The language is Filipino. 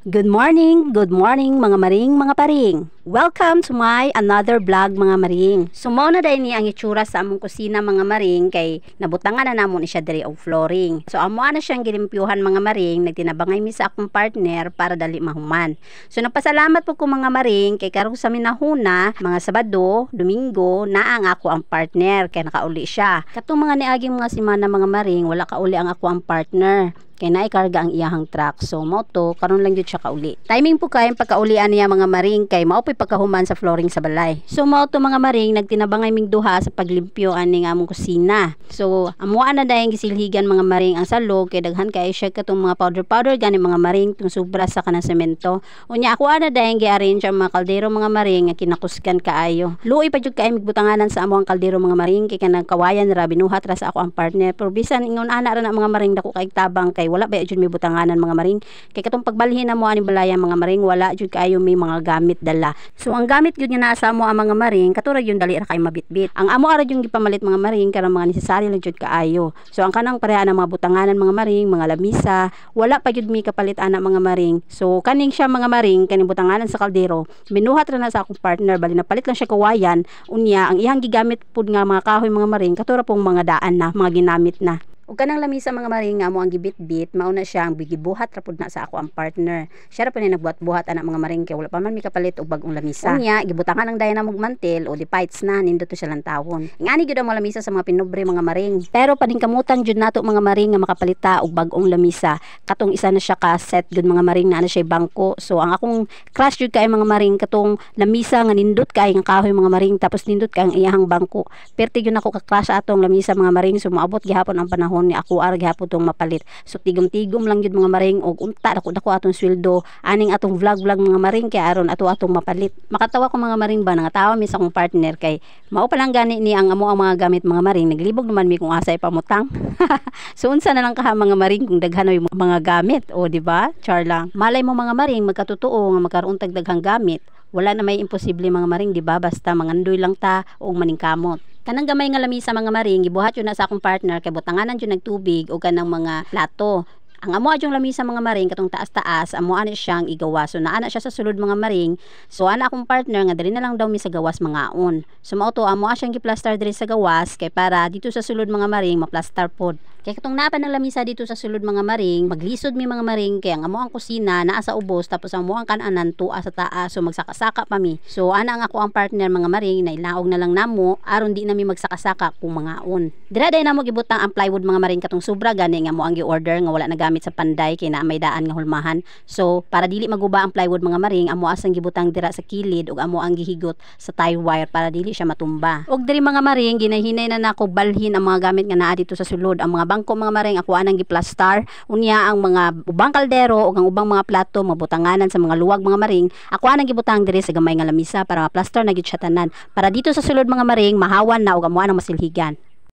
Good morning mga maring, mga paring. Welcome to my another vlog mga maring. Sumaw na dahil ni ang itsura sa among kusina mga maring kay nabutangan na namon siya diri og flooring. So amo na siyang gilimpyuhan mga maring, nagtinabangay mi sa akong partner para dali mahuman. So nagpasalamat po ko mga maring kay karong sa minahuna, mga Sabado, Domingo na ang ako ang partner kay nakauli siya. Katong mga niaging mga semana mga maring, wala kauli ang ako ang partner. Kaya naikarga ang iyahang truck. So, mao to, karon lang yun siya kauli. Timing po kayo pagkaulian niya mga maring, kay mao po'y pagkahuman sa flooring sa balay. So, mao to mga maring, nagtinabangay ming duha sa paglimpyo ani nga among kusina. So, amuan na dahil gisilhigan mga maring ang salog, kay daghan kayo siya katong mga powder gani mga maring, tung sobra sa kanang semento. Unya, ako na dahil gi-arrange ang mga kaldero mga maring, nga kinakusgan kaayo. Luoy pa jud kayo migbutanganan sa amuang kaldero mga maring, kay kanang kawayan ra binuhat ra sa ako ang partner. Pero bisan ingon ana ra na mga maring dako kay tabang kay wala ba jud may butanganan mga maring kay katong pagbalhin na mo ani balaya mga maring wala jud kaayo may mga gamit dala. So ang gamit jud nga naa sa amo ang mga maring katurag yung dali ra kay mabitbit. Ang amo ara yung gipamalit mga maring karang mga necessary lang jud kaayo. So ang kanang pareha ng mga butanganan mga maring, mga lamisa, wala pa jud mi kapalit ana mga maring. So kaning siya mga maring kaning butanganan sa kaldero, binuhat ra na sa akong partner bali napalit lang siya kawayan unya ang ihang gigamit pud nga mga kahoy mga maring katura pong mga daan na mga ginamit na. Ug kanang lamisa mga maring nga mo ang gibit-bit mao na siya ang gibuhat ra pud na sa ako ang partner. Siya ra pa ni nagbuhat-buhat ana mga maring kay wala pa man mi kapalit og bag-ong lamisa. Unya gibutangan ang dayon na mog mantel o dipites na nindot to siya lang tawon. Ingani gyud ang mga lamisa sa mga pinobre mga maring. Pero paningkamutan jud nato mga maring nga makapalita og bag-ong lamisa. Katong isa na siya ka set gud mga maring na ana siya bangko. So ang akong crush jud kay mga maring katong lamisa nga nindot kay nga kahoy mga maring tapos nindot kay ang iyang bangko. Perti gyud nako ka crush atong lamisa mga maring so moabot gihapon ang panahon ni ako ara gihapon tong mapalit. So tigom-tigom lang jud mga maring og unta dako atong sweldo aning atong vlog mga maring kay aron atong mapalit. Makatawa ko mga maring ba nangatawa mi sa akong partner kay mao pa lang gani ni ang amo ang mga gamit mga maring naglibog naman mi kung asay pamutang. So unsa na lang kaha mga maring kung daghan oy mga gamit o di ba? Char lang. Malay mo mga maring magkatotoo nga magkaroon tag daghang gamit. Wala na may imposible mga maring di ba basta mangandoy lang ta og maningkamot. Kanang gamay nga lamisa mga maring gibuhat yun na sa akong partner kay butanganan yun nagtubig o kanang mga plato. Ang amo adyong lamisa mga maring katong taas-taas amo ani siyang igawa. So naana siya sa sulod mga maring. So ana akong partner nga dali na lang daw mi sa gawas mangaon. So mao to amo siyang giplaster diri sa gawas kay para dito sa sulod mga maring maplaster pod. Kay katong napa ng lamisa dito sa sulod mga maring, maglisod mi mga maring kay ang amo ang kusina naa sa ubos tapos ang amo ang kananan tuwa sa taas so magsaka-saka pa mi. So ana ang ako ang partner mga maring na ilaog na lang namo aron di na mi magsaka-saka kung mangaon. Dira day namo gibutang ang plywood mga maring katong sobra gani nga mo ang gi-order nga wala na gamit sa panday kay naa may daan nga hulmahan. So para dili maguba ang plywood mga maring amo asang gibutang dira sa kilid ug amo ang gihigot sa tie wire para dili siya matumba. Ug diri mga maring ginahinay na nako balhin ang mga gamit nga naa dito sa sulod. Ang mga bangko mga maring ako anang giplastar unya ang mga ubang kaldero ug ang ubang mga plato mabutanganan sa mga luwag mga maring ako anang gibutang diri sa gamay nga lamisa para ma-plaster na gid siya tanan para dito sa sulod mga maring mahawan na ug amo anang masilhigan.